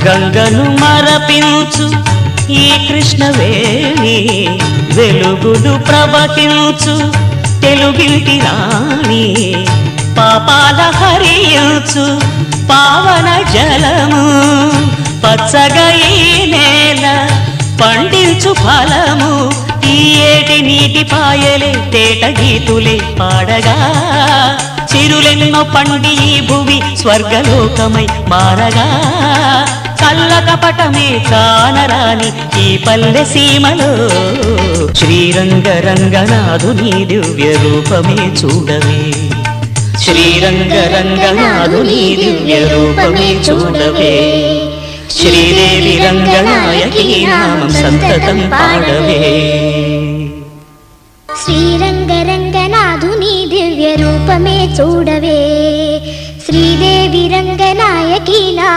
గంగను మరపించు ఈ కృష్ణవేణి, వెలుగులు ప్రవహించు తెలుగింటి రాణి, పాపాల హరించు పావన జలము, పచ్చగా ఈ నేల పండించు ఫలము, ఈ ఏటి నీటి పాయలే తేట గీతులే పాడగా, చిరులెన్నో పండి ఈ భువి స్వర్గలోకమై మారగా, కళ్ళ కపటమే కానరాని ఈ పల్లె సీమలో శ్రీరంగ రంగనాథుని దివ్య రూపమే చూడవే, శ్రీరంగ రంగనాథుని దివ్య రూపమే చూడవే, శ్రీదేవి రంగనాయకి నామం సంతతం పాడవే. శ్రీరంగ రంగనాథుని దివ్య రూపమే చూడవే, శ్రీదేవి రంగ